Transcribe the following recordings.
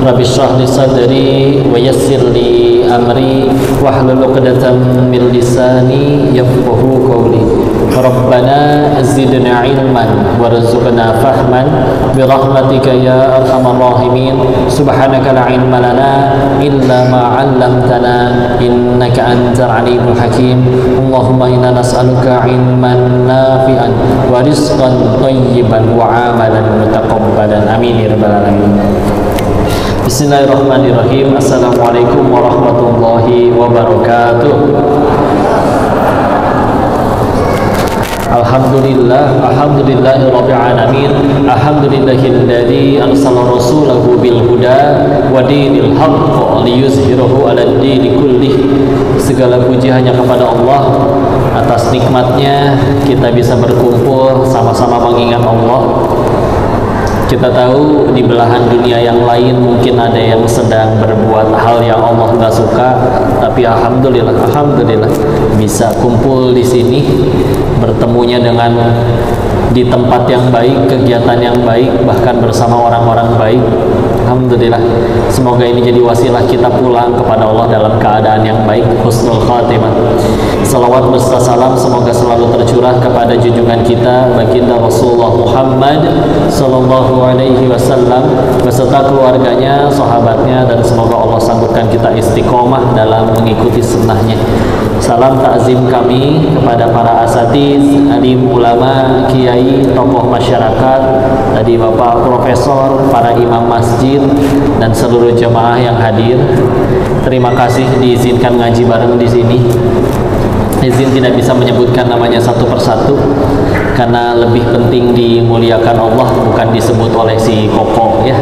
Rabbi shrah li sadri wa yassir li amri wahlul 'uqdatam min lisani yafqahu qawli. Rabbana zidna ilman warzuqna fahman bi rahmatika ya arhamar rahimin. Subhanaka la ilma lana illa ma 'allamtana innaka antal alimul hakim. Allahumma inna nas'aluka ilman nafi'an wa rizqan thayyiban wa 'amalan mutaqabbalan. Amin ya rabbal alamin. Bismillahirrahmanirrahim. Assalamualaikum warahmatullahi wabarakatuh. Alhamdulillah, alhamdulillahi rabbil alamin. Alhamdulillahilladzi arsala rasulahu bil huda wa dinil haqq liyuzhirahu 'alad dini kullih. Segala puji hanya kepada Allah. Atas nikmatnya kita bisa berkumpul sama-sama mengingat Allah. Kita tahu di belahan dunia yang lain mungkin ada yang sedang berbuat hal yang Allah nggak suka, tapi alhamdulillah bisa kumpul di sini, bertemunya dengan di tempat yang baik, kegiatan yang baik, bahkan bersama orang-orang baik. Alhamdulillah. Semoga ini jadi wasilah kita pulang kepada Allah dalam keadaan yang baik, husnul khatimah. Salawat beserta salam semoga selalu tercurah kepada junjungan kita baginda Rasulullah Muhammad sallallahu alaihi wasallam beserta keluarganya, sahabatnya, dan semoga Allah sanggupkan kita istiqomah dalam mengikuti sunnahnya. Salam takzim kami kepada para asatiz, alim, ulama, kiai, tokoh masyarakat, tadi Bapak Profesor, para imam masjid, dan seluruh jemaah yang hadir. Terima kasih diizinkan ngaji bareng di sini. Izin tidak bisa menyebutkan namanya satu persatu karena lebih penting dimuliakan Allah, bukan disebut oleh si Koko ya.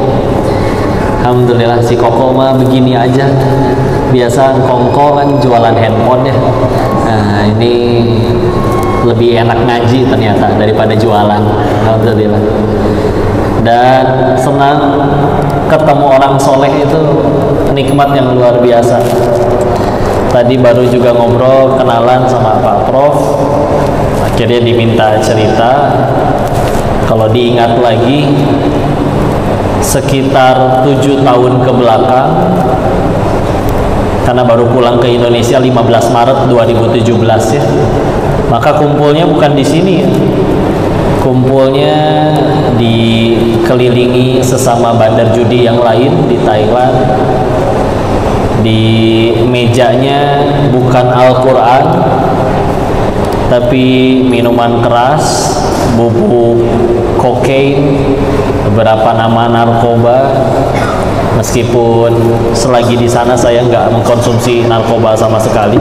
Alhamdulillah si Koko mah begini aja. Biasa Kongko kan jualan handphone ya. Nah, ini lebih enak ngaji ternyata daripada jualan. Alhamdulillah. Dan senang ketemu orang soleh itu nikmat yang luar biasa. Tadi baru juga ngobrol kenalan sama Pak Prof. Akhirnya diminta cerita. Kalau diingat lagi sekitar 7 tahun ke belakang, karena baru pulang ke Indonesia 15 Maret 2017 ya. Maka kumpulnya bukan di sini ya. Kumpulnya dikelilingi sesama bandar judi yang lain di Thailand. Di mejanya bukan Al-Quran, tapi minuman keras, bubuk kokain, beberapa nama narkoba. Meskipun selagi di sana saya nggak mengkonsumsi narkoba sama sekali,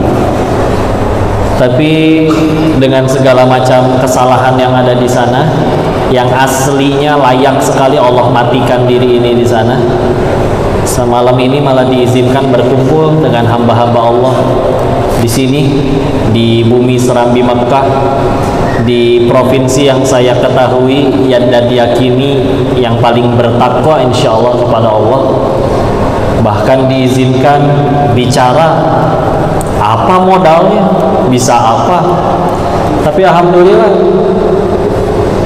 tapi dengan segala macam kesalahan yang ada di sana, yang aslinya layak sekali Allah matikan diri ini di sana. Semalam ini malah diizinkan berkumpul dengan hamba-hamba Allah di sini, di bumi Serambi Mekah, di provinsi yang saya ketahui dan diyakini yang paling bertakwa insya Allah kepada Allah. Bahkan diizinkan bicara, apa modalnya, bisa apa. Tapi alhamdulillah,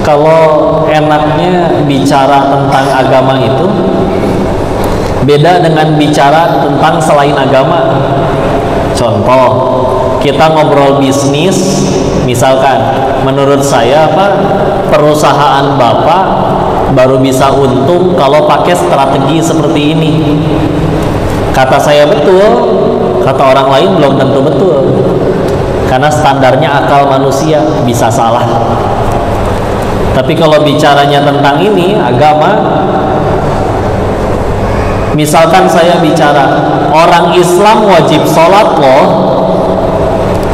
kalau enaknya bicara tentang agama itu beda dengan bicara tentang selain agama. Contoh, kita ngobrol bisnis, misalkan menurut saya perusahaan Bapak baru bisa untung kalau pakai strategi seperti ini. Kata saya betul, kata orang lain belum tentu betul, karena standarnya akal manusia bisa salah. Tapi kalau bicaranya tentang ini agama, misalkan saya bicara orang Islam wajib sholat loh,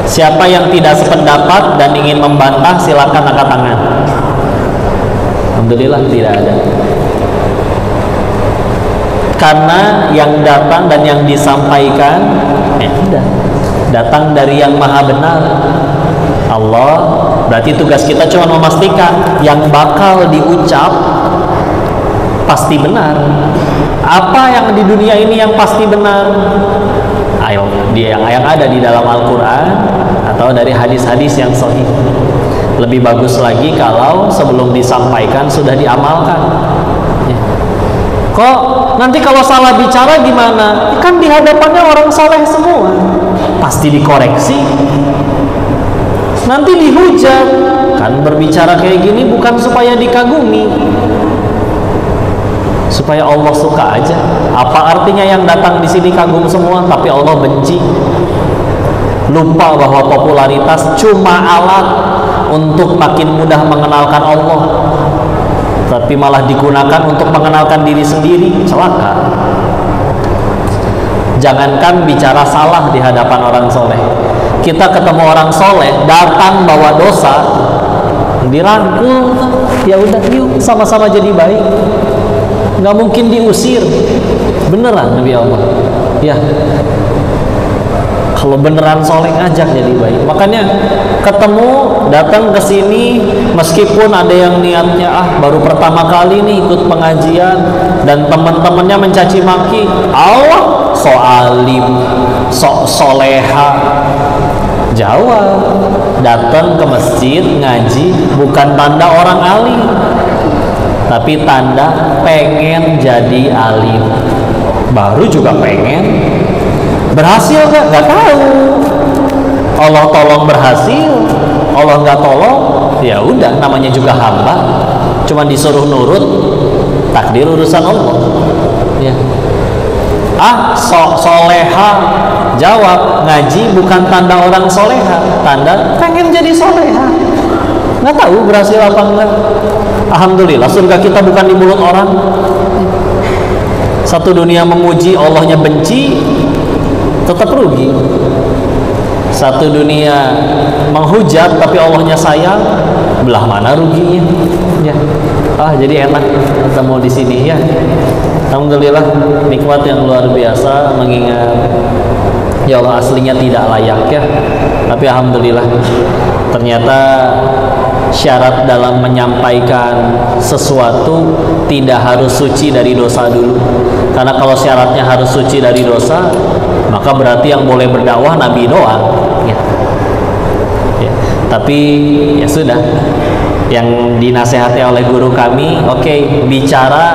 siapa yang tidak sependapat dan ingin membantah silakan angkat tangan. Alhamdulillah tidak ada. Karena yang datang dan yang disampaikan datang dari yang maha benar, Allah. Berarti tugas kita cuma memastikan yang bakal diucap pasti benar. Apa yang di dunia ini yang pasti benar? Ayo, dia yang ada di dalam Al-Quran atau dari hadis-hadis yang sahih. Lebih bagus lagi kalau sebelum disampaikan sudah diamalkan. Kok nanti kalau salah bicara gimana? Kan di hadapannya orang soleh semua, pasti dikoreksi, nanti dihujat. Kan berbicara kayak gini bukan supaya dikagumi, supaya Allah suka aja. Apa artinya yang datang di sini kagum semua tapi Allah benci? Lupa bahwa popularitas cuma alat untuk makin mudah mengenalkan Allah, tapi malah digunakan untuk mengenalkan diri sendiri. Celaka. Jangankan bicara salah di hadapan orang soleh, kita ketemu orang soleh datang bawa dosa, dirangkul, ya udah yuk sama-sama jadi baik. Nggak mungkin diusir, beneran Nabi Allah. Ya, kalau beneran soleh ngajak jadi baik. Makanya ketemu, datang ke sini, meskipun ada yang niatnya baru pertama kali nih ikut pengajian dan teman-temannya mencaci maki, Allah so alim, sok soleha. Jawab, datang ke masjid ngaji bukan tanda orang alim, tapi tanda pengen jadi alim. Baru juga pengen. Berhasil gak? Gak tahu. Allah tolong berhasil, Allah nggak tolong, ya udah, namanya juga hamba, cuma disuruh nurut, takdir urusan Allah. Ya. Soleha. Jawab, ngaji bukan tanda orang soleha, tanda pengen jadi soleha. Nggak tahu berhasil apa enggak. Alhamdulillah, surga kita bukan di mulut orang. Satu dunia memuji, Allahnya benci, tetap rugi. Satu dunia menghujat tapi Allahnya sayang, belah mana ruginya? Ya. Jadi enak ketemu di sini ya. Alhamdulillah, nikmat yang luar biasa mengingat ya Allah aslinya tidak layak ya. Tapi alhamdulillah ternyata syarat dalam menyampaikan sesuatu tidak harus suci dari dosa dulu. Karena kalau syaratnya harus suci dari dosa, maka berarti yang boleh berdakwah Nabi doang ya. Tapi ya sudah, yang dinasehati oleh guru kami, oke, bicara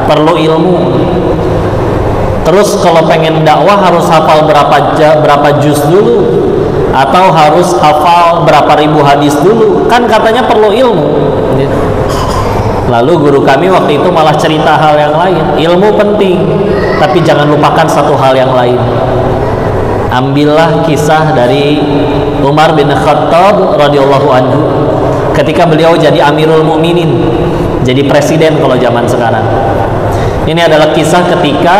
perlu ilmu. Terus kalau pengen dakwah harus hafal berapa juz dulu, atau harus hafal berapa ribu hadis dulu, kan katanya perlu ilmu ya. Lalu guru kami waktu itu malah cerita hal yang lain. Ilmu penting, tapi jangan lupakan satu hal yang lain. Ambillah kisah dari Umar bin Khattab radhiyallahu anhu ketika beliau jadi Amirul Mukminin, jadi presiden kalau zaman sekarang. Ini adalah kisah ketika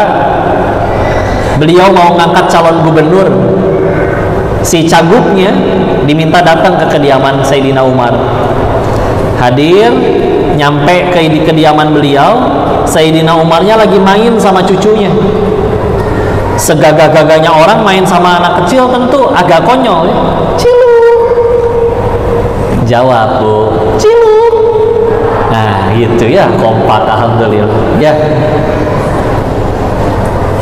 beliau mau ngangkat calon gubernur. Si cagupnya diminta datang ke kediaman Sayyidina Umar. Hadir, nyampe ke kediaman beliau, Sayyidina Umarnya lagi main sama cucunya. Segagah-gagahnya orang main sama anak kecil tentu agak konyol ya. Ciluk. Jawab, Bu. Ciluk. Nah gitu ya, kompak alhamdulillah ya.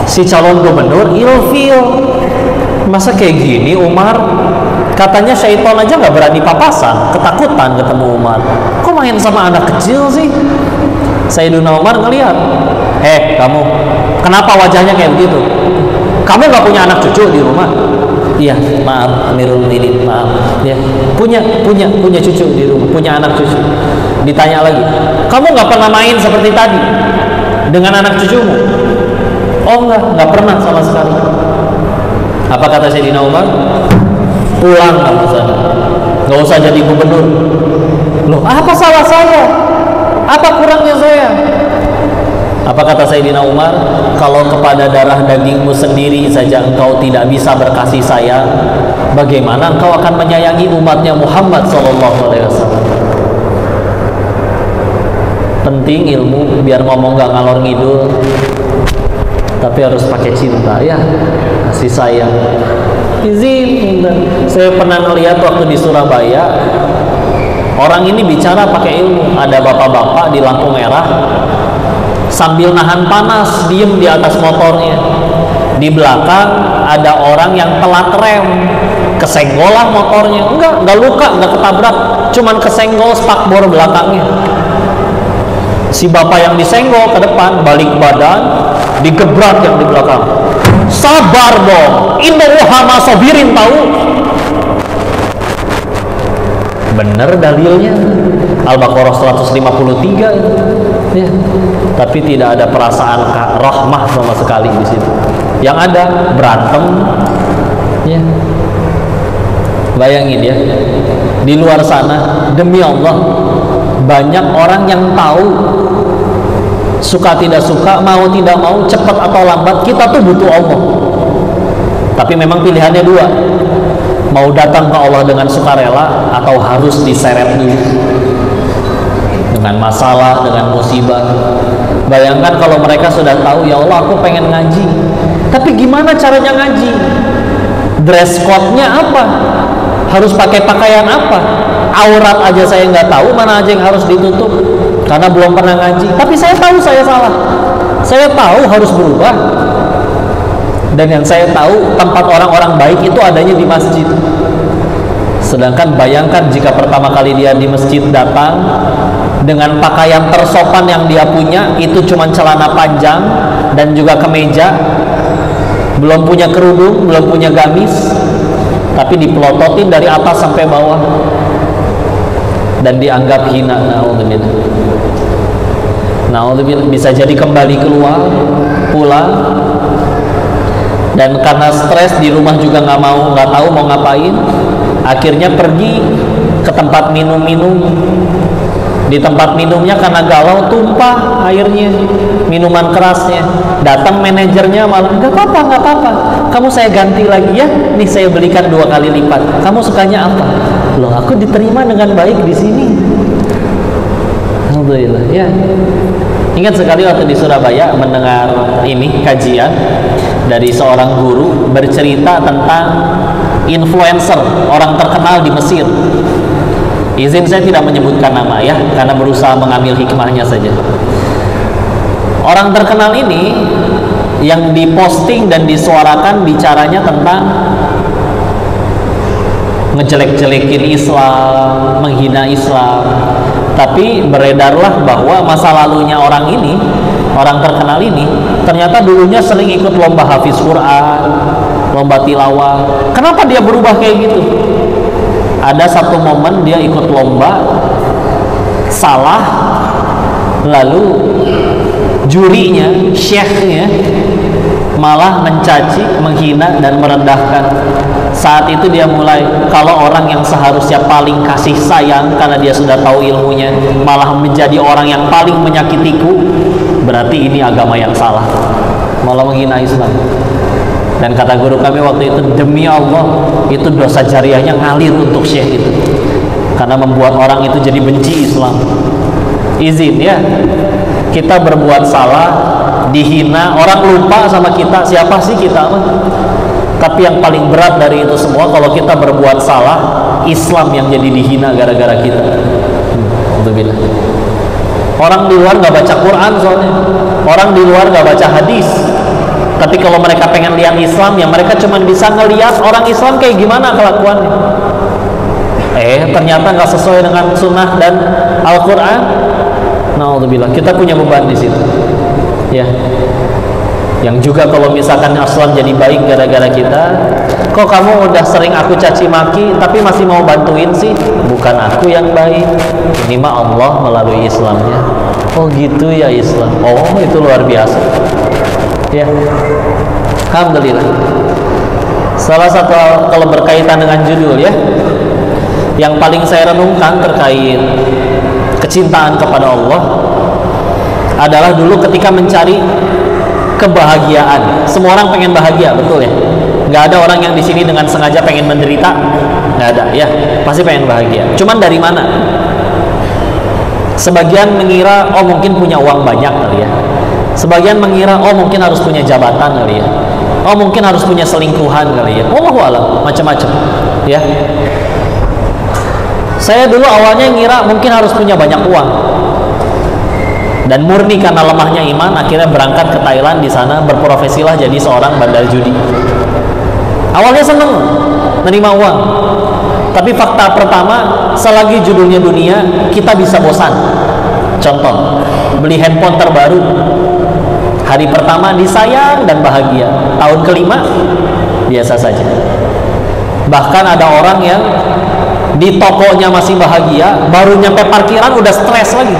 Si calon gubernur ilfil, masa kayak gini Umar? Katanya syaitan aja nggak berani papasan, ketakutan ketemu Umar. Kok main sama anak kecil sih? Sayyidina Umar ngelihat, kamu, kenapa wajahnya kayak begitu? Kamu nggak punya anak cucu di rumah? Iya, maaf Amirul Mukminin, maaf. Ya, punya cucu di rumah, punya anak cucu. Ditanya lagi, kamu nggak pernah main seperti tadi dengan anak cucumu? Oh nggak pernah sama sekali. Apa kata Sayyidina Umar? Pulang kamu sana, nggak usah jadi gubernur. Loh, apa salah saya? Apa kurangnya saya? Apa kata Sayyidina Umar? Kalau kepada darah dagingmu sendiri saja engkau tidak bisa berkasih sayang, bagaimana engkau akan menyayangi umatnya Muhammad SAW? Penting ilmu, biar ngomong gak ngalor ngidul, tapi harus pakai cinta ya, kasih sayang. Izin, saya pernah melihat waktu di Surabaya, orang ini bicara pakai ilmu. Ada bapak-bapak di lampu merah sambil nahan panas, diem di atas motornya. Di belakang ada orang yang telat rem, kesenggolan motornya. Enggak luka, enggak ketabrak, cuman kesenggol spakbor belakangnya. Si bapak yang disenggol ke depan, balik badan, digebrak yang di belakang. Sabar dong, innallaha masabirin, tahu? Bener dalilnya, Al-Baqarah 153 itu. Ya. Tapi tidak ada perasaan rahmah sama sekali di situ. Yang ada berantem. Ya. Bayangin ya, di luar sana, demi Allah, banyak orang yang tahu, suka tidak suka, mau tidak mau, cepat atau lambat, kita tuh butuh Allah. Tapi memang pilihannya dua, mau datang ke Allah dengan sukarela atau harus diseret dulu dengan masalah, dengan musibah. Bayangkan kalau mereka sudah tahu, ya Allah aku pengen ngaji, tapi gimana caranya ngaji? Dress code-nya apa? Harus pakai pakaian apa? Aurat aja saya nggak tahu, mana aja yang harus ditutup karena belum pernah ngaji. Tapi saya tahu saya salah, saya tahu harus berubah. Dan yang saya tahu, tempat orang-orang baik itu adanya di masjid. Sedangkan bayangkan jika pertama kali dia di masjid datang dengan pakaian tersopan yang dia punya, itu cuma celana panjang dan juga kemeja, belum punya kerudung, belum punya gamis, tapi dipelototin dari atas sampai bawah dan dianggap hina. Naudzubillah, bisa jadi kembali keluar pulang, dan karena stres di rumah juga nggak tahu mau ngapain, akhirnya pergi ke tempat minum-minum. Di tempat minumnya karena galau tumpah airnya, minuman kerasnya. Datang manajernya malah, nggak apa-apa, kamu saya ganti lagi ya, nih saya belikan 2 kali lipat. Kamu sukanya apa? Loh, aku diterima dengan baik di sini. Alhamdulillah ya. Ingat sekali waktu di Surabaya mendengar ini kajian dari seorang guru bercerita tentang influencer, orang terkenal di Mesir. Izin saya tidak menyebutkan nama ya, karena berusaha mengambil hikmahnya saja. Orang terkenal ini yang diposting dan disuarakan bicaranya tentang ngejelek-jelekin Islam, menghina Islam. Tapi beredarlah bahwa masa lalunya orang ini, orang terkenal ini, ternyata dulunya sering ikut lomba hafiz Quran, lomba tilawah. Kenapa dia berubah kayak gitu? Ada satu momen dia ikut lomba, salah, lalu jurinya, syekhnya malah mencaci, menghina dan merendahkan. Saat itu dia mulai, kalau orang yang seharusnya paling kasih sayang karena dia sudah tahu ilmunya malah menjadi orang yang paling menyakitiku, berarti ini agama yang salah, malah menghina Islam. Dan kata guru kami waktu itu, demi Allah itu dosa jariahnya ngalir untuk syekh itu, karena membuat orang itu jadi benci Islam. Izin ya, kita berbuat salah, dihina, orang lupa sama kita, siapa sih kita mah? Tapi yang paling berat dari itu semua, kalau kita berbuat salah, Islam yang jadi dihina gara-gara kita. Alhamdulillah. Orang di luar nggak baca Quran soalnya, orang di luar nggak baca hadis. Tapi kalau mereka pengen lihat Islam, ya mereka cuma bisa ngelihat orang Islam kayak gimana kelakuannya. Ternyata nggak sesuai dengan sunnah dan Al-Quran. Naudzubillah, kita punya beban di situ. Ya, yang juga kalau misalkan Islam jadi baik gara-gara kita, kok kamu udah sering aku caci maki, tapi masih mau bantuin sih? Bukan aku yang baik, ini mah Allah melalui Islamnya. Oh gitu ya Islam. Oh itu luar biasa. Ya, alhamdulillah. Salah satu kalau berkaitan dengan judul ya, yang paling saya renungkan terkait kecintaan kepada Allah adalah dulu ketika mencari kebahagiaan. Semua orang pengen bahagia, betul ya? Nggak ada orang yang di sini dengan sengaja pengen menderita, nggak ada ya. Pasti pengen bahagia. Cuman dari mana? Sebagian mengira, oh mungkin punya uang banyak kali ya. Sebagian mengira, oh mungkin harus punya jabatan kali ya. Oh mungkin harus punya selingkuhan kali ya. Wallahu a'lam, macam-macam ya. Saya dulu awalnya ngira mungkin harus punya banyak uang. Dan murni karena lemahnya iman, akhirnya berangkat ke Thailand, di sana berprofesilah jadi seorang bandar judi. Awalnya seneng nerima uang. Tapi fakta pertama, selagi judulnya dunia, kita bisa bosan. Contoh, beli handphone terbaru, hari pertama disayang dan bahagia, tahun kelima biasa saja. Bahkan ada orang yang di tokonya masih bahagia, baru nyampe parkiran udah stres lagi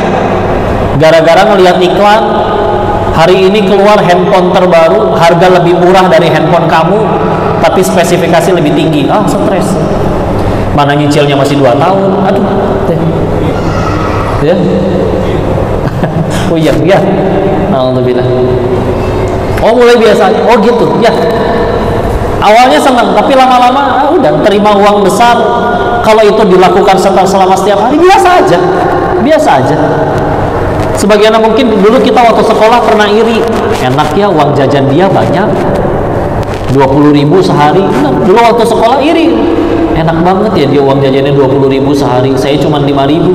gara-gara ngelihat iklan, hari ini keluar handphone terbaru, harga lebih murah dari handphone kamu tapi spesifikasi lebih tinggi. Stres. Mana nyicilnya masih 2 tahun. Aduh ya. Oh iya, ya. Alhamdulillah. Mulai biasa. Gitu. Ya. Awalnya senang, tapi lama-lama udah terima uang besar. Kalau itu dilakukan selama setiap hari, biasa aja. Biasa aja. Sebagian mungkin dulu kita waktu sekolah pernah iri. Enak ya uang jajan dia banyak. 20.000 sehari. Dulu waktu sekolah iri. Enak banget ya dia uang jajannya 20.000 sehari. Saya cuma 5.000.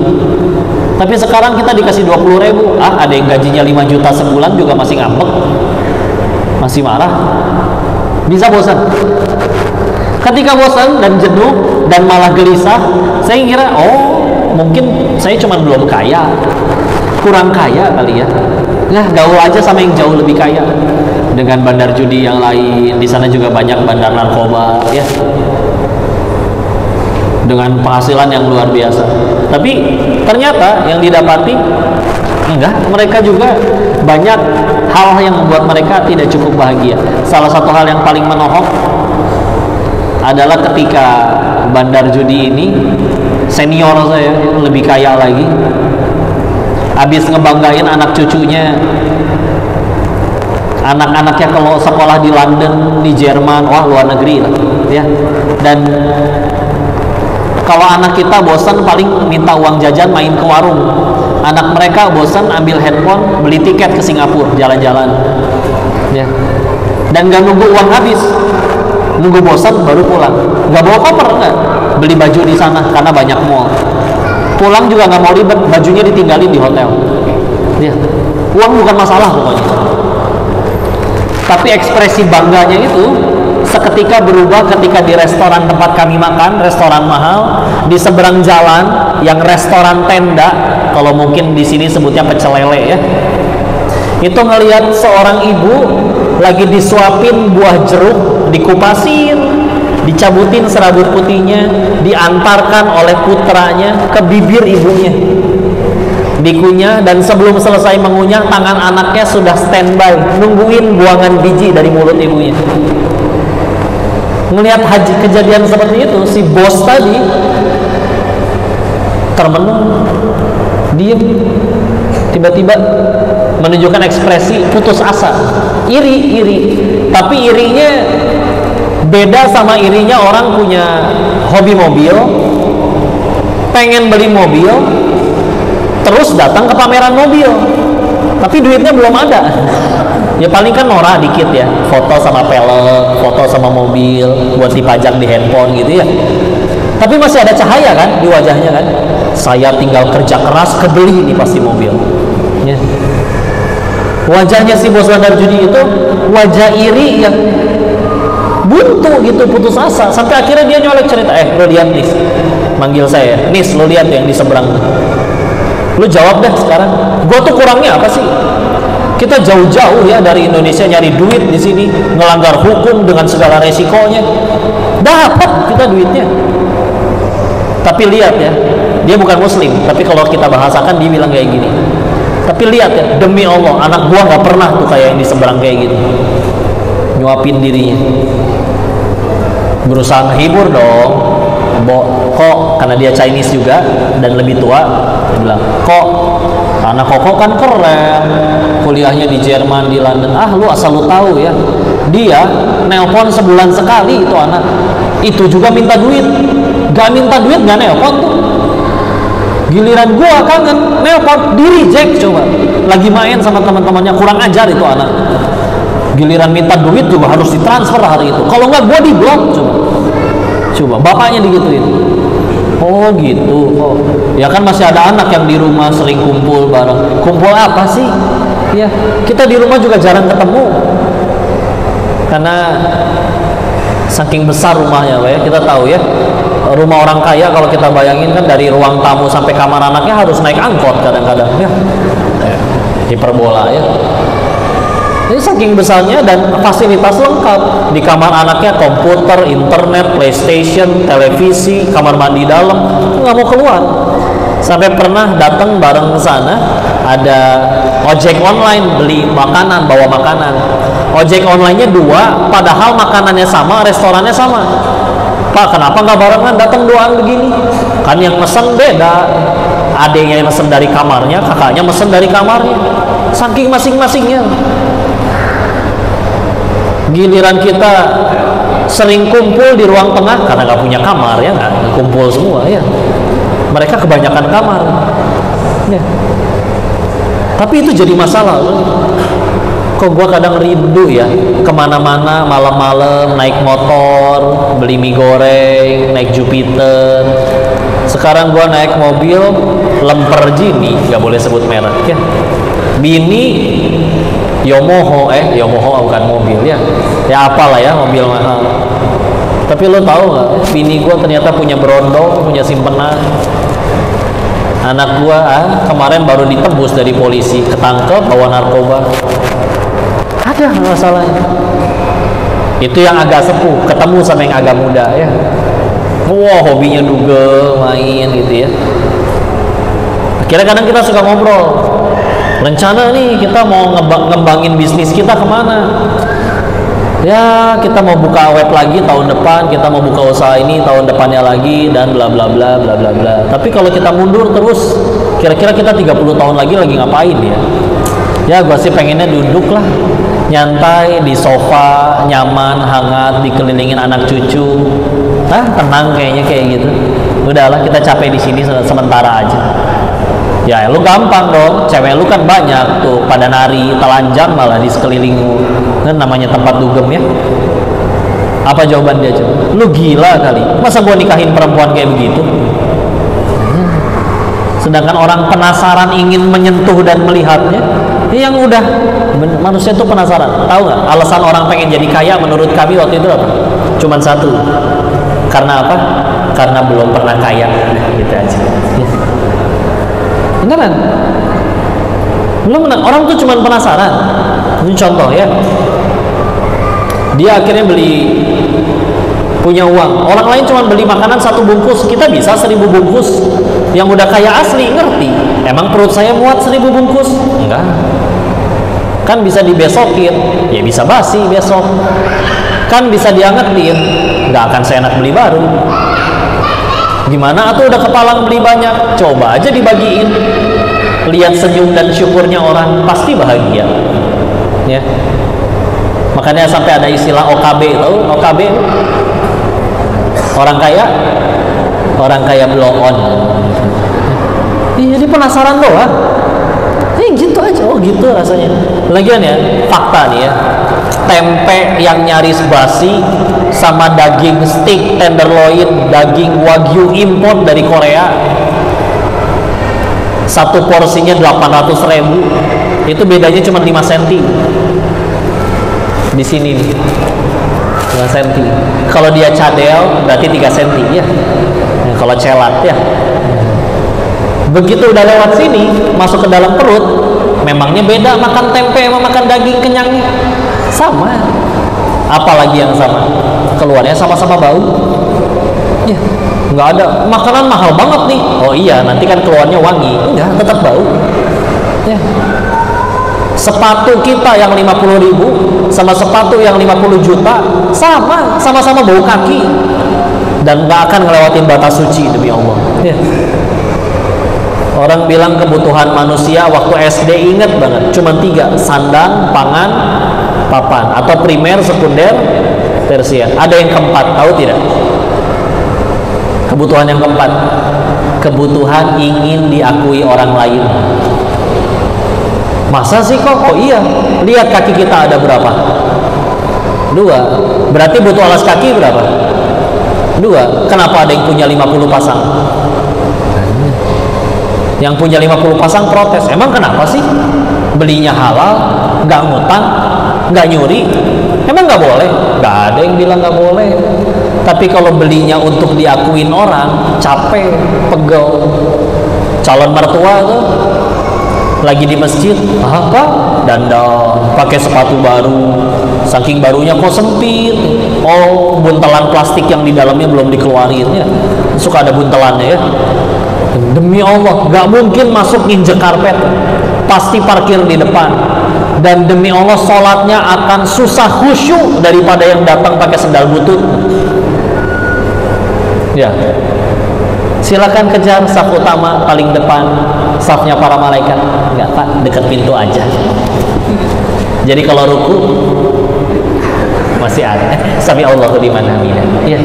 Tapi sekarang kita dikasih 20.000. Ada yang gajinya 5 juta sebulan juga masih ngambek, masih marah. Bisa bosan. Ketika bosan dan jenuh dan malah gelisah, saya kira mungkin saya cuma belum kaya, kurang kaya kali ya. Gaul aja sama yang jauh lebih kaya dengan bandar judi yang lain. Di sana juga banyak bandar narkoba ya, dengan penghasilan yang luar biasa. Tapi ternyata yang didapati enggak, mereka juga banyak hal yang membuat mereka tidak cukup bahagia. Salah satu hal yang paling menohok adalah ketika bandar judi ini, senior saya lebih kaya lagi, habis ngebanggain anak cucunya, anak-anaknya kalau sekolah di London, di Jerman, luar negeri lah ya. Dan kalau anak kita bosan paling minta uang jajan main ke warung, anak mereka bosan ambil handphone beli tiket ke Singapura jalan-jalan ya. Dan gak nunggu uang habis, nunggu bosan baru pulang, gak bawa koper, enggak, beli baju di sana karena banyak mall. Pulang juga gak mau ribet, bajunya ditinggalin di hotel ya. Uang bukan masalah pokoknya. Tapi ekspresi bangganya itu seketika berubah ketika di restoran tempat kami makan, restoran mahal di seberang jalan yang restoran tenda, kalau mungkin di sini sebutnya pecel lele ya. Itu ngelihat seorang ibu lagi disuapin buah jeruk, dikupasin, dicabutin serabut putihnya, diantarkan oleh putranya ke bibir ibunya, dikunyah, dan sebelum selesai mengunyah tangan anaknya sudah standby nungguin buangan biji dari mulut ibunya. Melihat kejadian seperti itu, si bos tadi termenung, diem, tiba-tiba menunjukkan ekspresi putus asa, iri. Tapi irinya beda sama irinya orang punya hobi mobil, pengen beli mobil, terus datang ke pameran mobil, tapi duitnya belum ada. Ya paling kan norak dikit ya, foto sama pelek, foto sama mobil buat dipajang di handphone gitu ya. Tapi masih ada cahaya kan di wajahnya kan. Saya tinggal kerja keras kebeli nih pasti mobil ya. Wajahnya si bos bandar judi itu wajah iri yang buntu gitu, putus asa. Sampai akhirnya dia nyolek cerita, lo lihat nih, manggil saya, Nis, lo lihat yang di seberang, lo jawab deh sekarang, gue tuh kurangnya apa sih? Kita jauh-jauh ya dari Indonesia nyari duit di sini, ngelanggar hukum dengan segala resikonya, dapat kita duitnya. Tapi lihat ya, dia bukan muslim, tapi kalau kita bahasakan dia bilang kayak gini. Tapi lihat ya, demi Allah, anak gua nggak pernah tuh kayak yang di seberang kayak gitu, nyuapin dirinya, berusaha menghibur dong. Kok karena dia Chinese juga dan lebih tua, dia bilang, kok anak koko kan keren, kuliahnya di Jerman, di London. Lu asal lu tahu ya, dia nelpon sebulan sekali itu anak, itu juga minta duit. Gak minta duit gak nelpon tuh. Giliran gua kangen nelpon, di reject. Coba lagi main sama teman-temannya, kurang ajar itu anak. Giliran minta duit juga harus ditransfer hari itu, kalau nggak gua di blok. Coba bapaknya digituin. Oh gitu. Oh ya kan masih ada anak yang di rumah sering kumpul bareng. Kumpul apa sih ya, kita di rumah juga jarang ketemu karena saking besar rumahnya ya. Kita tahu ya, Rumah orang kaya kalau kita bayangin kan dari ruang tamu sampai kamar anaknya harus naik angkot kadang-kadang ya. Hiperbola ya. Ini saking besarnya dan fasilitas lengkap. Di kamar anaknya komputer, internet, PlayStation, televisi, kamar mandi dalam, nggak mau keluar. Sampai pernah datang bareng ke sana, ada ojek online beli makanan, bawa makanan. Ojek online-nya 2, padahal makanannya sama, restorannya sama. Pak, kenapa nggak barengan datang doang begini? Kan yang mesen beda. Adanya yang mesen dari kamarnya, kakaknya mesen dari kamarnya. Saking masing-masingnya. Giliran kita sering kumpul di ruang tengah karena nggak punya kamar ya, nggak kumpul semua ya. Mereka kebanyakan kamar. Ya. Tapi itu jadi masalah. Kok gua kadang rindu ya kemana-mana malam-malam naik motor, beli mie goreng, naik Jupiter. Sekarang gua naik mobil lemper Jini, nggak boleh sebut merek ya. Bini Yomoho, Yomoho bukan mobil ya. Ya apalah ya mobil mahal. Tapi lo tahu nggak? Bini gua ternyata punya berondong, punya simpenan. Anak gua kemarin baru ditebus dari polisi, ketangkep bawa narkoba. Ada masalahnya. Itu yang agak sepuh ketemu sama yang agak muda ya. Wah, hobinya dugel, main gitu ya. Akhirnya kadang kita suka ngobrol. Rencana nih kita mau ngembangin bisnis kita kemana? Ya kita mau buka web lagi tahun depan, kita mau buka usaha ini tahun depannya lagi, dan bla bla bla bla bla bla. Tapi kalau kita mundur terus, kira-kira kita 30 tahun lagi ngapain ya? Ya gue sih pengennya duduk lah, nyantai di sofa, nyaman, hangat, dikelilingin anak cucu. Tenang kayaknya kayak gitu. Udahlah kita capek di sini sementara aja. Ya lu gampang dong, cewek lu kan banyak tuh pada nari telanjang malah di sekelilingmu. Kan namanya tempat dugem ya. Apa jawaban dia coba? Lu gila kali, masa gua nikahin perempuan kayak begitu? Sedangkan orang penasaran ingin menyentuh dan melihatnya. Yang udah manusia tuh penasaran. Tahu nggak alasan orang pengen jadi kaya menurut kami waktu itu apa? Cuman satu. Karena apa? Karena belum pernah kaya. Gitu aja. Beneran? Belum benar. Orang tuh cuma penasaran. Ini contoh ya. Dia akhirnya punya uang. Orang lain cuma beli makanan 1 bungkus, kita bisa 1000 bungkus. Yang udah kaya asli ngerti. Emang perut saya muat 1000 bungkus? Enggak. Kan bisa dibesokin, ya bisa basi besok. Kan bisa diangetin, nggak akan seenak beli baru. Gimana atau udah kepalang beli banyak, coba aja dibagiin. Lihat senyum dan syukurnya orang, pasti bahagia ya. Makanya sampai ada istilah OKB, tahu OKB? Orang kaya blow on. Jadi penasaran doang. Gitu aja, oh gitu rasanya. Lagian ya, fakta nih ya, tempe yang nyaris basi sama daging steak tenderloin, daging wagyu import dari Korea, satu porsinya 800.000, itu bedanya cuma 5 cm. Di sini nih 5 cm. Kalau dia cadel berarti 3 cm ya. Kalau celat ya. Begitu udah lewat sini, masuk ke dalam perut, memangnya beda makan tempe sama makan daging kenyangnya? Sama. Apalagi yang sama? Keluarnya sama-sama bau. Ya, nggak ada. Makanan mahal banget nih. Oh iya, nanti kan keluarnya wangi. Enggak, tetap bau. Ya. Sepatu kita yang 50.000 sama sepatu yang 50 juta sama-sama bau kaki. Dan nggak akan ngelewatin batas suci demi Allah. Ya. Orang bilang kebutuhan manusia waktu SD inget banget, cuma 3, sandang, pangan, papan, atau primer, sekunder, tersier. Ada yang keempat, tahu tidak? Kebutuhan yang keempat, kebutuhan ingin diakui orang lain. Masa sih kok? Oh iya, lihat kaki kita ada berapa? 2. Berarti butuh alas kaki berapa? 2. Kenapa ada yang punya 50 pasang? Yang punya 50 pasang protes. Emang kenapa sih? Belinya halal, nggak ngutang, nggak nyuri. Emang nggak boleh? Nggak ada yang bilang nggak boleh. Tapi kalau belinya untuk diakuin orang, capek, pegel. Calon mertua tuh lagi di masjid, apa? Dandan, pakai sepatu baru, saking barunya kok sempit. Oh, buntelan plastik yang di dalamnya belum dikeluarin ya. Suka ada buntelannya ya. Demi Allah, gak mungkin masuk nginjek karpet, pasti parkir di depan. Dan demi Allah, sholatnya akan susah khusyuk daripada yang datang pakai sendal butut. Ya, silakan kejar saf utama paling depan, safnya para malaikat. Enggak Pak, dekat pintu aja. Jadi kalau ruku masih ada. Sami Allahu liman hamidah. Ya.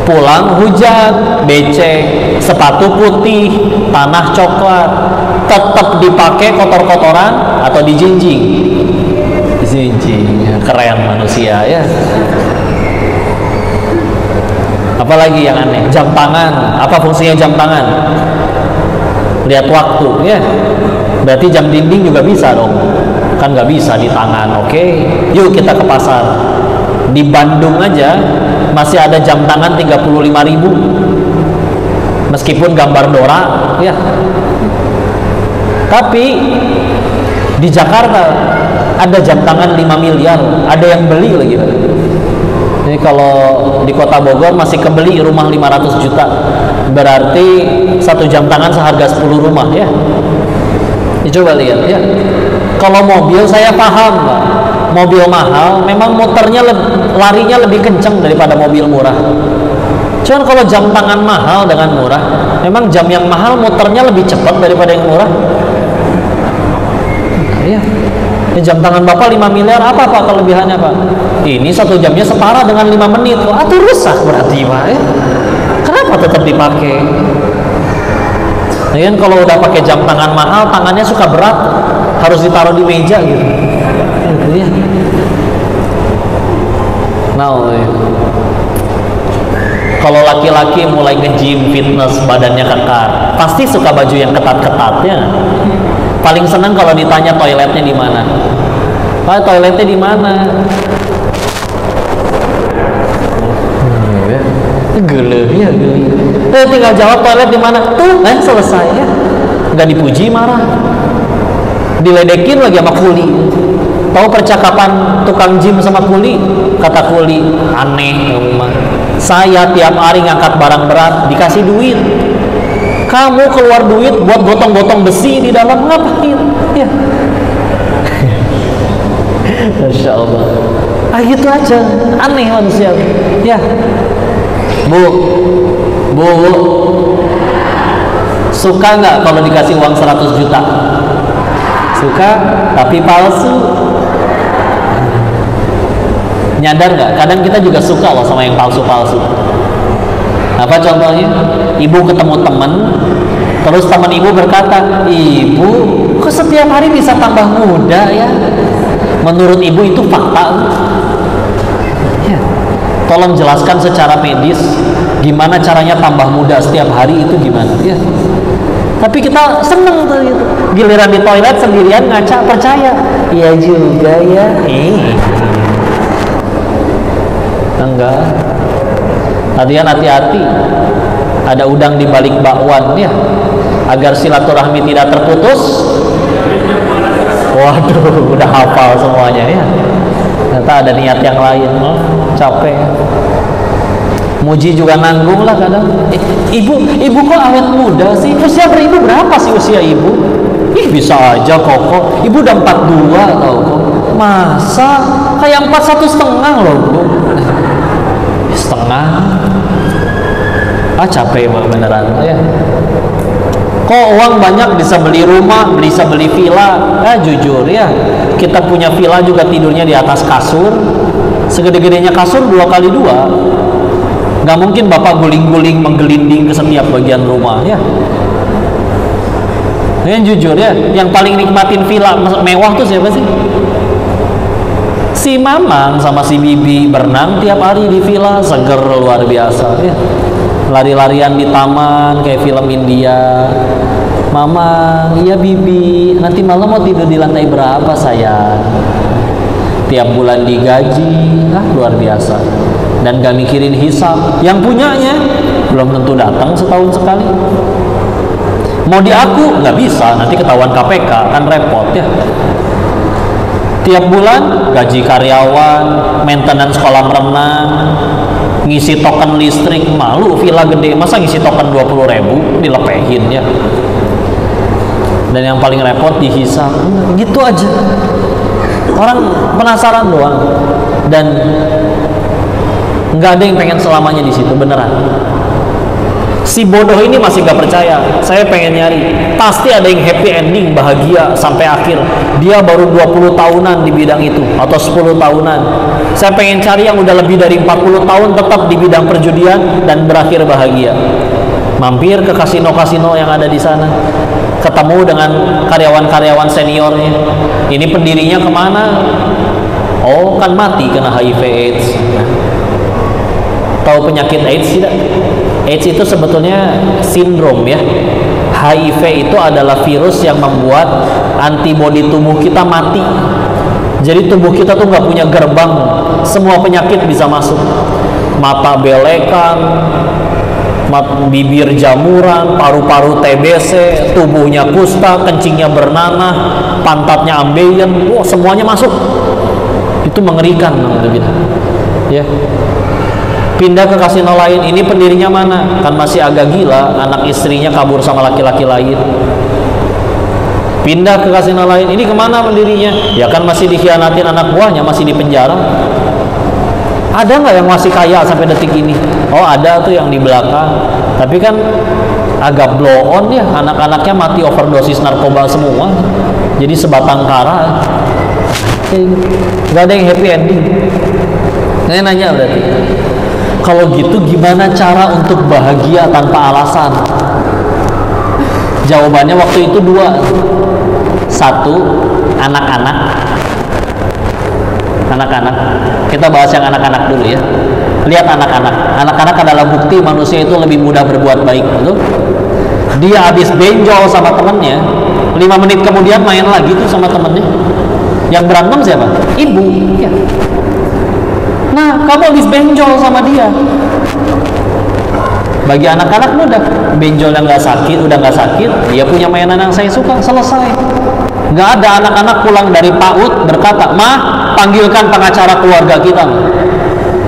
Pulang hujan, becek, sepatu putih, tanah coklat, tetap dipakai kotor-kotoran atau dijinjing? Dijinjing. Keren manusia ya. Apalagi yang aneh? Jam tangan. Apa fungsinya jam tangan? Lihat waktu ya. Berarti jam dinding juga bisa dong. Kan nggak bisa di tangan. Oke, yuk kita ke pasar. Di Bandung aja masih ada jam tangan 35.000, meskipun gambar Dora ya. Tapi di Jakarta ada jam tangan 5 miliar, ada yang beli lagi. Jadi kalau di kota Bogor masih kebeli rumah 500 juta, berarti satu jam tangan seharga 10 rumah ya. Coba lihat ya. Kalau mobil saya paham Pak, mobil mahal memang motornya larinya lebih kencang daripada mobil murah. Cuman kalau jam tangan mahal dengan murah, memang jam yang mahal motornya lebih cepat daripada yang murah. Ya. Jam tangan Bapak 5 miliar, apa Pak kelebihannya Pak? Ini satu jamnya separah dengan 5 menit. Atau rusak berarti Pak ya. Kenapa tetap dipakai? Nah, kan kalau udah pakai jam tangan mahal, tangannya suka berat, harus ditaruh di meja gitu. Ya. Nah, kalau laki-laki mulai nge-gym, fitness, badannya kekar, pasti suka baju yang ketat-ketatnya. Paling senang kalau ditanya toiletnya di mana. Pak, toiletnya di mana? Geleh ya, geleh. Tinggal jawab toilet di mana. Tuh, selesai ya. Nggak dipuji marah. Diledekin lagi sama kuli. Tahu percakapan tukang gym sama kuli? Kata kuli, aneh emang. Saya tiap hari ngangkat barang berat dikasih duit. Kamu keluar duit buat gotong-gotong besi di dalam, ngapain? Ya. Masya Allah. Gitu aja, aneh manusia. Ya. Bu, suka nggak kalau dikasih uang 100 juta? Suka, tapi palsu. Nyadar nggak? Kadang kita juga suka loh sama yang palsu-palsu. Apa contohnya? Ibu ketemu teman, terus teman ibu berkata, ibu kok setiap hari bisa tambah muda ya? Menurut ibu itu fakta. Ya. Tolong jelaskan secara medis gimana caranya tambah muda setiap hari itu gimana ya. Tapi kita seneng tuh gitu. Giliran di toilet sendirian ngaca percaya. Iya juga ya. Enggak. Latihan hati-hati. Ada udang di balik bakwan ya. Agar silaturahmi tidak terputus. Waduh, udah hafal semuanya ya. Ternyata ada niat yang lain. Capek. Muji juga nanggung lah kadang. Ibu kok awet muda sih? Usia beribu berapa sih usia ibu? Ih, bisa aja kokoh. Ibu udah 42 tau kok. Masa? Kayak 41,5 loh bu. Setengah. Capek emang beneran ya. Kok uang banyak bisa beli rumah, bisa beli villa? Jujur ya, kita punya villa juga tidurnya di atas kasur. Segede-gedenya kasur 2x2. Gak mungkin bapak guling-guling menggelinding ke setiap bagian rumah ya. Yang jujur ya, yang paling nikmatin villa mewah tuh siapa sih? Si Mamang sama si Bibi berenang tiap hari di villa, seger luar biasa ya. Lari-larian di taman kayak film India. Mama, iya Bibi, nanti malam mau tidur di lantai berapa sayang? Tiap bulan digaji, luar biasa. dan gak mikirin hisab. Yang punyanya belum tentu datang setahun sekali. Mau diaku nggak bisa, nanti ketahuan KPK, kan repot ya. Tiap bulan gaji karyawan, maintenance kolam renang, ngisi token listrik, malu villa gede, masa ngisi token 20.000 dilepehin ya. Dan yang paling repot dihisab, gitu aja. Orang penasaran doang, dan nggak ada yang pengen selamanya di situ, beneran. Si bodoh ini masih gak percaya. Saya pengen nyari, pasti ada yang happy ending, bahagia sampai akhir. Dia baru 20 tahunan di bidang itu, atau 10 tahunan. Saya pengen cari yang udah lebih dari 40 tahun tetap di bidang perjudian dan berakhir bahagia. Mampir ke kasino-kasino yang ada di sana, ketemu dengan karyawan-karyawan seniornya. Ini pendirinya kemana? Oh, kan mati kena HIV/AIDS. Tahu penyakit AIDS tidak? AIDS itu sebetulnya sindrom ya. HIV itu adalah virus yang membuat antibodi tubuh kita mati. Jadi tubuh kita tuh nggak punya gerbang, semua penyakit bisa masuk. Mata belekan, bibir jamuran, paru-paru TBC, tubuhnya kusta, kencingnya bernanah, pantatnya ambeien, wah semuanya masuk. Itu mengerikan gitu. Ya. Pindah ke kasino lain, ini pendirinya mana? Kan masih agak gila, anak istrinya kabur sama laki-laki lain. Pindah ke kasino lain, ini kemana pendirinya? Ya kan masih dikhianatin anak buahnya, masih di penjara. Ada nggak yang masih kaya sampai detik ini? Oh ada tuh yang di belakang. Tapi kan agak blow on ya, anak-anaknya mati overdosis narkoba semua. Jadi sebatang kara. Gak ada yang happy ending. Saya nanya berarti, kalau gitu gimana cara untuk bahagia tanpa alasan? Jawabannya waktu itu dua. Satu, anak-anak. Anak-anak. Kita bahas yang anak-anak dulu ya. Lihat anak-anak. Anak-anak adalah bukti manusia itu lebih mudah berbuat baik. Betul? Dia habis benjol sama temennya, 5 menit kemudian main lagi tuh sama temennya. Yang berantem siapa? Ibu. Ya. Nah, kamu habis benjol sama dia. Bagi anak-anak mudah, benjol yang nggak sakit, udah nggak sakit, dia punya mainan yang saya suka, selesai. Nggak ada anak-anak pulang dari PAUD berkata, "Ma, panggilkan pengacara keluarga kita."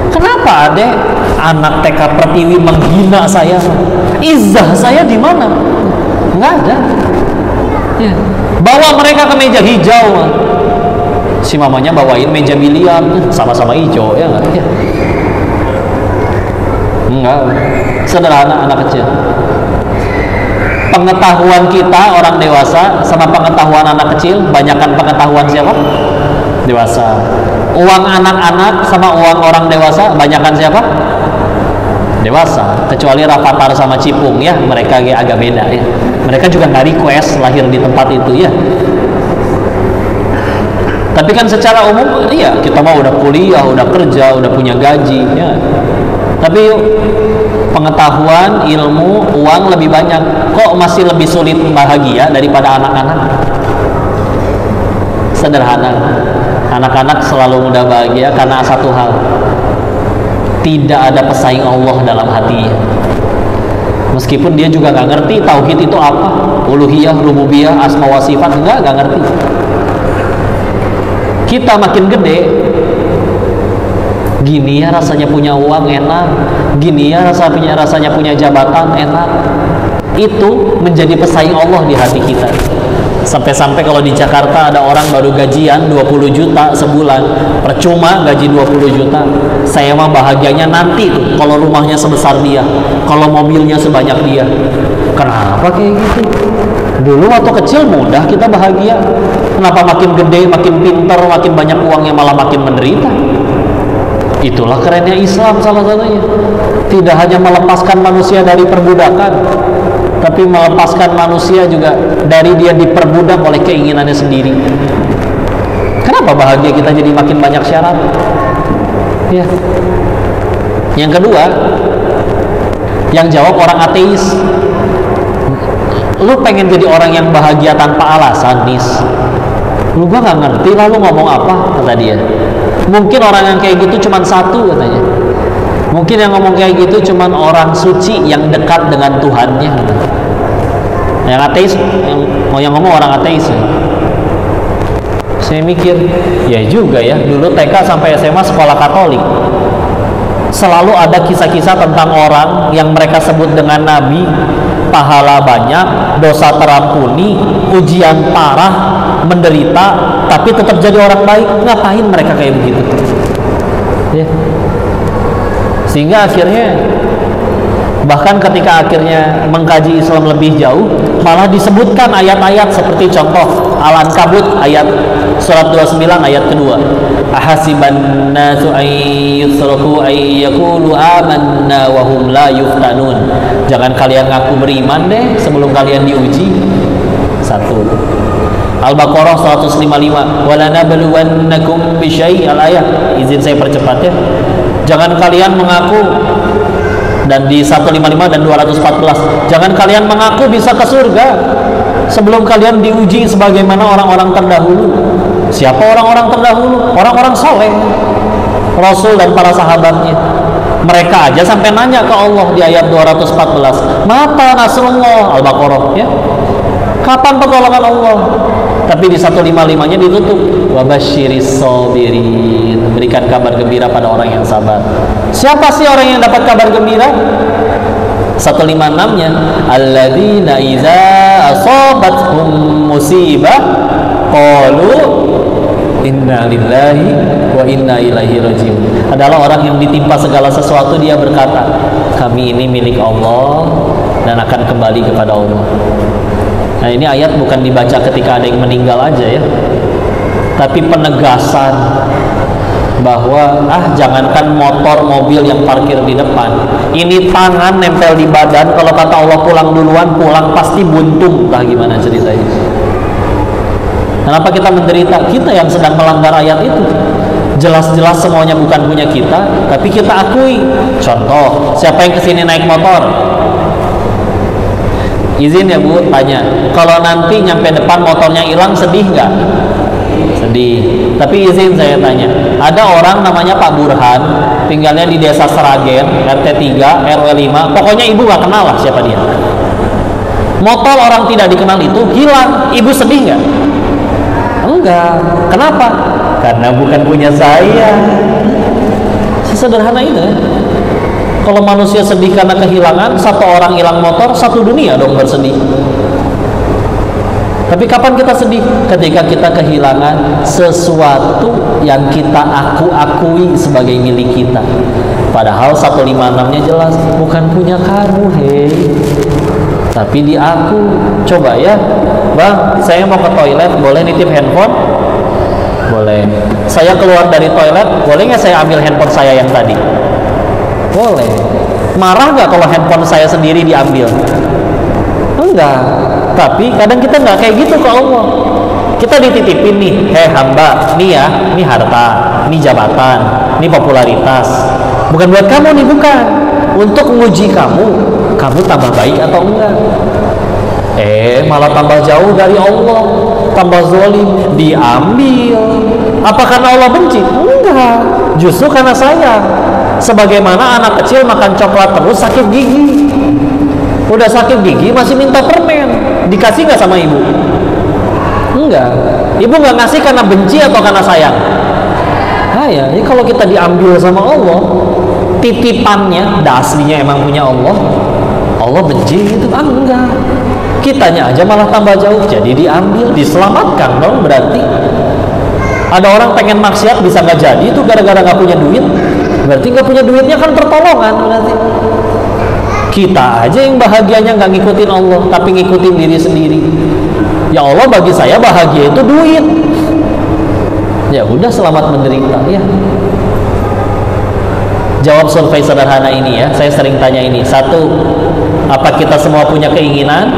Kenapa adek? Anak TK Pertiwi menghina saya. Izzah saya di mana? Nggak ada. Ya. Bawa mereka ke meja hijau. Si mamanya bawain meja biliar, sama-sama hijau, ya nggak? Ya. Enggak, sederhana anak kecil. Pengetahuan kita orang dewasa sama pengetahuan anak kecil, banyakkan pengetahuan siapa? Dewasa. Uang anak-anak sama uang orang dewasa, banyakkan siapa? Dewasa. Kecuali Rafathar sama Cipung ya, mereka agak beda ya. Mereka juga nggak request lahir di tempat itu ya. Tapi kan secara umum, iya kita mau udah kuliah, udah kerja, udah punya gaji ya. Tapi yuk, pengetahuan, ilmu, uang lebih banyak. Kok masih lebih sulit bahagia daripada anak-anak? Sederhana. Anak-anak selalu mudah bahagia karena satu hal. Tidak ada pesaing Allah dalam hatinya. Meskipun dia juga nggak ngerti tauhid itu apa, uluhiyah, rububiyah, asma wa sifat, nggak ngerti. Kita makin gede, gini ya rasanya punya uang enak, gini ya rasanya punya jabatan enak. Itu menjadi pesaing Allah di hati kita. Sampai-sampai kalau di Jakarta ada orang baru gajian 20 juta sebulan, percuma gaji 20 juta. Saya mah bahagianya nanti tuh kalau rumahnya sebesar dia, kalau mobilnya sebanyak dia. Kenapa kayak gitu? Dulu waktu kecil mudah kita bahagia. Kenapa makin gede, makin pintar, makin banyak uangnya malah makin menderita? Itulah kerennya Islam salah satunya. Tidak hanya melepaskan manusia dari perbudakan, tapi melepaskan manusia juga dari dia diperbudak oleh keinginannya sendiri. Kenapa bahagia kita jadi makin banyak syarat? Ya. Yang kedua, yang jawab orang ateis. Lu pengen jadi orang yang bahagia tanpa alasan, Nis? Lu gua nggak ngerti lah lu ngomong apa, kata dia. Mungkin orang yang kayak gitu cuma satu katanya. Mungkin yang ngomong kayak gitu cuman orang suci yang dekat dengan Tuhannya. Yang ateis, yang ngomong orang ateis. Saya mikir, ya juga ya, dulu TK sampai SMA sekolah Katolik. Selalu ada kisah-kisah tentang orang yang mereka sebut dengan nabi, pahala banyak, dosa terampuni, ujian parah, menderita, tapi tetap jadi orang baik. Ngapain mereka kayak begitu? Ya. Sehingga akhirnya, bahkan ketika akhirnya mengkaji Islam lebih jauh, malah disebutkan ayat-ayat seperti contoh Al-Ankabut ayat surat 29 ayat kedua. Ahasiban nasu ay yusraku ay yaqulu amanna wa hum la yuftanun. Jangan kalian ngaku beriman deh sebelum kalian diuji. Satu. Al-Baqarah 155. Wala nabluwannakum bi syai'il ayat. Izin saya percepat ya. Jangan kalian mengaku, dan di 155 dan 214, jangan kalian mengaku bisa ke surga sebelum kalian diuji sebagaimana orang-orang terdahulu. Siapa orang-orang terdahulu? Orang-orang soleh, Rasul dan para sahabatnya. Mereka aja sampai nanya ke Allah di ayat 214, mata nasrullah, Al-Baqarah ya, kapan pertolongan Allah? Tapi di 155-nya ditutup, wabasyiris sabirin, berikan kabar gembira pada orang yang sabar. Siapa sih orang yang dapat kabar gembira? 156-nya, alladzina iza asabathum musibah qalu inna lillahi wa inna ilaihi rajiun. Adalah orang yang ditimpa segala sesuatu, dia berkata, kami ini milik Allah dan akan kembali kepada Allah. Nah, ini ayat bukan dibaca ketika ada yang meninggal aja ya, tapi penegasan bahwa jangankan motor, mobil yang parkir di depan, ini tangan nempel di badan, kalau kata Allah pulang duluan, pulang pasti buntung. Entah gimana ceritanya. Kenapa kita menderita? Kita yang sedang melanggar ayat itu. Jelas-jelas semuanya bukan punya kita, tapi kita akui. Contoh, siapa yang kesini naik motor? Izin ya Bu, tanya, kalau nanti nyampe depan motornya hilang, sedih nggak? Sedih. Tapi izin saya tanya, ada orang namanya Pak Burhan, tinggalnya di desa Seragen, RT 3, RW 5, pokoknya ibu nggak kenal lah siapa dia. Motor orang tidak dikenal itu hilang, ibu sedih nggak? Enggak. Kenapa? Karena bukan punya saya. Sesederhana itu ya. Kalau manusia sedih karena kehilangan, satu orang hilang motor, satu dunia dong bersedih. Tapi kapan kita sedih? Ketika kita kehilangan sesuatu yang kita akui sebagai milik kita. Padahal 156-nya jelas, bukan punya kamu, hei. Tapi di aku. Coba ya, Bang, saya mau ke toilet, boleh nitip handphone? Boleh. Saya keluar dari toilet, boleh nggak saya ambil handphone saya yang tadi? Boleh. Marah nggak kalau handphone saya sendiri diambil? Enggak. Tapi kadang kita nggak kayak gitu ke Allah. Kita dititipin nih, hamba, nih ya, nih harta, nih jabatan, nih popularitas. Bukan buat kamu nih, bukan. Untuk menguji kamu tambah baik atau enggak. Malah tambah jauh dari Allah, tambah zalim, diambil. Apa karena Allah benci? Enggak. Justru karena sayang. Sebagaimana anak kecil makan coklat terus sakit gigi, udah sakit gigi masih minta permen, dikasih nggak sama ibu? Enggak. Ibu nggak ngasih karena benci atau karena sayang? Ya, ini kalau kita diambil sama Allah, titipannya, aslinya emang punya Allah, Allah benci gitu? Enggak. Kitanya aja malah tambah jauh, jadi diambil, diselamatkan dong berarti. Ada orang pengen maksiat bisa nggak jadi itu gara-gara nggak punya duit. Berarti nggak punya duitnya kan pertolongan berarti. Kita aja yang bahagianya nggak ngikutin Allah, tapi ngikutin diri sendiri. Ya Allah, bagi saya bahagia itu duit. Ya udah, selamat menderita ya. Jawab survei sederhana ini ya. Saya sering tanya ini. 1, apa kita semua punya keinginan?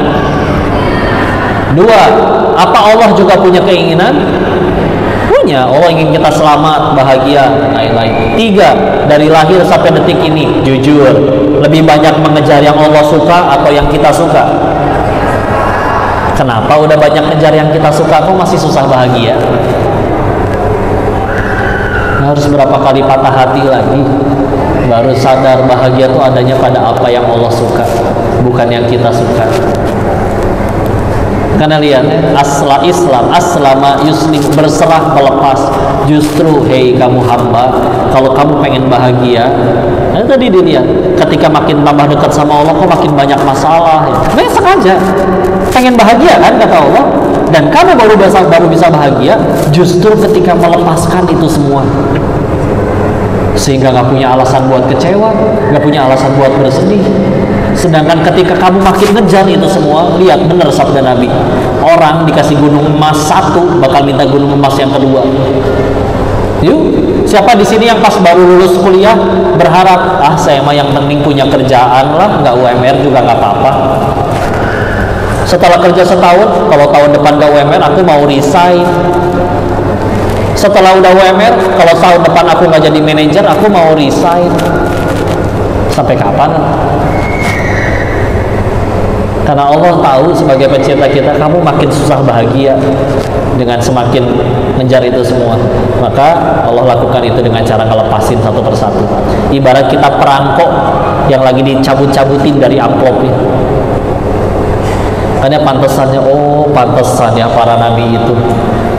2, apa Allah juga punya keinginan? Allah ingin kita selamat, bahagia, dan lain-lain. 3, dari lahir sampai detik ini, jujur, lebih banyak mengejar yang Allah suka atau yang kita suka? Kenapa udah banyak ngejar yang kita suka, kok masih susah bahagia? Harus berapa kali patah hati lagi? baru sadar bahagia itu adanya pada apa yang Allah suka, bukan yang kita suka. Karena lihat, asla Islam, aslama yuslim, berserah melepas. Justru hei kamu hamba, kalau kamu pengen bahagia, tadi dilihat, ketika makin tambah dekat sama Allah, kok makin banyak masalah. Nah, sengaja pengen bahagia kan kata Allah, dan kamu baru bisa bahagia justru ketika melepaskan itu semua, sehingga gak punya alasan buat kecewa, gak punya alasan buat bersedih. Sedangkan ketika kamu makin ngejar itu semua, lihat benar sabda Nabi, orang dikasih gunung emas satu bakal minta gunung emas yang kedua. Yuk, siapa di sini yang pas baru lulus kuliah berharap, saya mah yang penting punya kerjaan lah, nggak UMR juga nggak apa-apa. Setelah kerja setahun, kalau tahun depan nggak UMR, aku mau resign. Setelah udah UMR, kalau tahun depan aku nggak jadi manajer, aku mau resign. Sampai kapan? Karena Allah tahu sebagai pencipta kita, kamu makin susah bahagia dengan semakin mengejar itu semua. Maka Allah lakukan itu dengan cara ngelepasin satu persatu. Ibarat kita perangkok yang lagi dicabut-cabutin dari amplopnya. Karena pantesannya, pantesan ya para nabi itu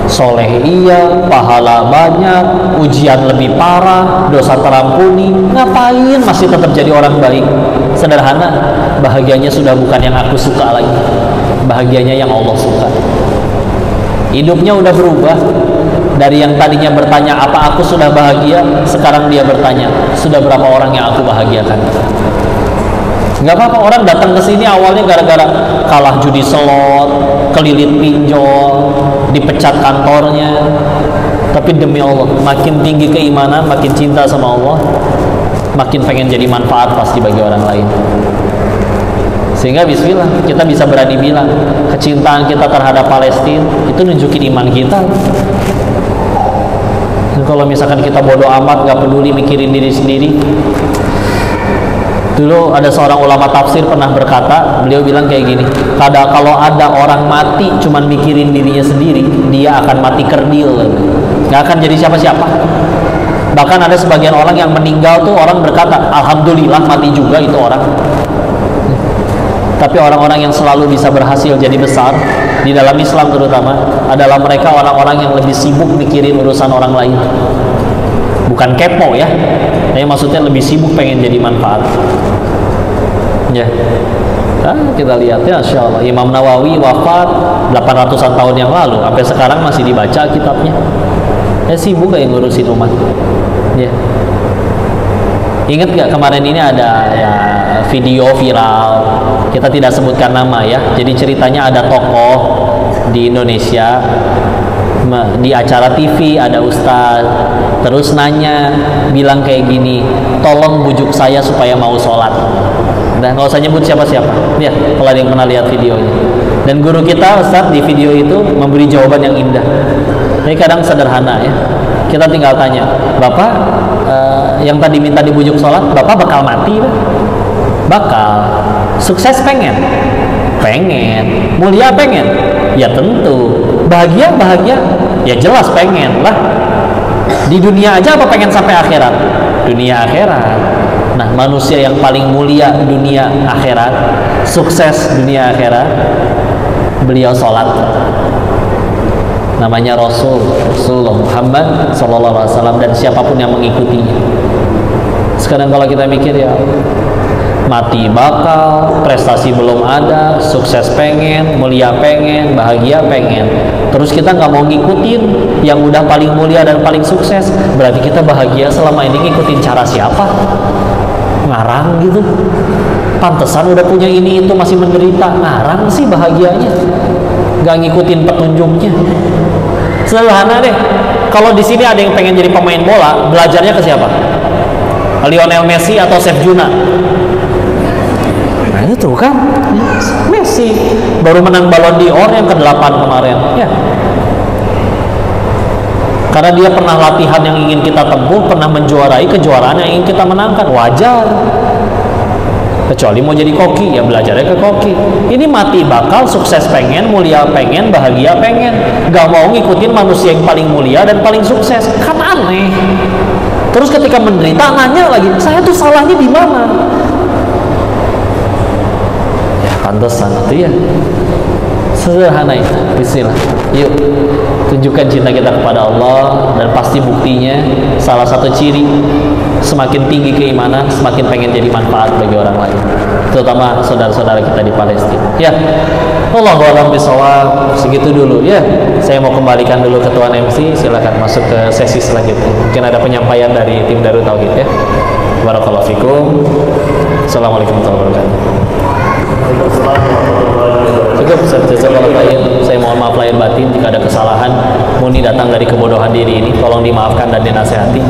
soleh iya, pahala banyak, ujian lebih parah, dosa terampuni, ngapain masih tetap jadi orang baik? Sederhana, bahagianya sudah bukan yang aku suka lagi, bahagianya yang Allah suka. Hidupnya udah berubah. Dari yang tadinya bertanya apa aku sudah bahagia, sekarang dia bertanya sudah berapa orang yang aku bahagiakan. Nggak apa-apa orang datang ke sini awalnya gara-gara kalah judi slot, kelilit pinjol, dipecat kantornya. Tapi demi Allah, makin tinggi keimanan, makin cinta sama Allah, makin pengen jadi manfaat pasti bagi orang lain. Sehingga bismillah, kita bisa berani bilang kecintaan kita terhadap Palestina itu nunjukin iman kita. Dan kalau misalkan kita bodoh amat, gak peduli mikirin diri sendiri. Dulu ada seorang ulama tafsir pernah berkata, beliau bilang kayak gini, kalau ada orang mati cuman mikirin dirinya sendiri, dia akan mati kerdil, gak akan jadi siapa-siapa. Bahkan ada sebagian orang yang meninggal tuh orang berkata, alhamdulillah mati juga itu orang. Tapi orang-orang yang selalu bisa berhasil jadi besar di dalam Islam terutama adalah mereka orang-orang yang lebih sibuk mikirin urusan orang lain. Bukan kepo ya, tapi maksudnya lebih sibuk pengen jadi manfaat. Ya, kita lihat ya, Insya Allah Imam Nawawi wafat 800-an tahun yang lalu, sampai sekarang masih dibaca kitabnya. Sibuk kayak ngurusin umat. Ya, ingat gak kemarin ini ada ya video viral, kita tidak sebutkan nama ya. Jadi ceritanya ada tokoh di Indonesia di acara TV, ada ustaz terus nanya, bilang kayak gini, tolong bujuk saya supaya mau sholat. Nah, nggak usah nyebut siapa-siapa ya, kalau ada yang pernah lihat videonya. Dan guru kita ustaz di video itu memberi jawaban yang indah. Ini kadang sederhana ya, kita tinggal tanya, bapak yang tadi minta dibujuk sholat, bapak bakal mati Pak? Bakal. Sukses pengen? Pengen. Mulia pengen? Ya tentu. Bahagia? Ya jelas pengen lah. Di dunia aja apa pengen sampai akhirat? Dunia akhirat. Nah, manusia yang paling mulia dunia akhirat, sukses dunia akhirat, beliau sholat. Namanya Rasulullah Muhammad SAW, dan siapapun yang mengikutinya. Sekarang kalau kita mikir ya, mati bakal, prestasi belum ada, sukses pengen, mulia pengen, bahagia pengen, terus kita nggak mau ngikutin yang udah paling mulia dan paling sukses, berarti kita bahagia selama ini ngikutin cara siapa? Ngarang gitu. Pantesan udah punya ini itu masih menderita, ngarang sih bahagianya, nggak ngikutin petunjuknya. Sederhana deh, kalau di sini ada yang pengen jadi pemain bola, belajarnya ke siapa? Lionel Messi atau Chef Juna? Nah itu kan Messi baru menang Ballon d'Or yang ke-8 kemarin ya, karena dia pernah latihan yang ingin kita tempuh, pernah menjuarai kejuaraan yang ingin kita menangkan. Wajar. Kecuali mau jadi koki, ya belajarnya ke koki. Ini mati bakal, sukses pengen, mulia pengen, bahagia pengen, gak mau ngikutin manusia yang paling mulia dan paling sukses. Kan aneh. Terus ketika menderita nanya lagi, saya tuh salahnya di mana? Ya pantesan itu ya. Sederhana itu. Bismillah. Yuk tunjukkan cinta kita kepada Allah, dan pasti buktinya salah satu ciri semakin tinggi keimanan, semakin pengen jadi manfaat bagi orang lain, terutama saudara-saudara kita di Palestina. Ya, Allahu a'lam bishawab. Segitu dulu ya. Saya mau kembalikan dulu ke Tuan MC. Silakan masuk ke sesi selanjutnya. Mungkin ada penyampaian dari tim Darut Tauhid ya. Barakallahu fikum. Assalamualaikum warahmatullahi wabarakatuh. Cukup, saya mohon maaf lahir batin jika ada kesalahan murni datang dari kebodohan diri ini. Tolong dimaafkan dan dinasehati.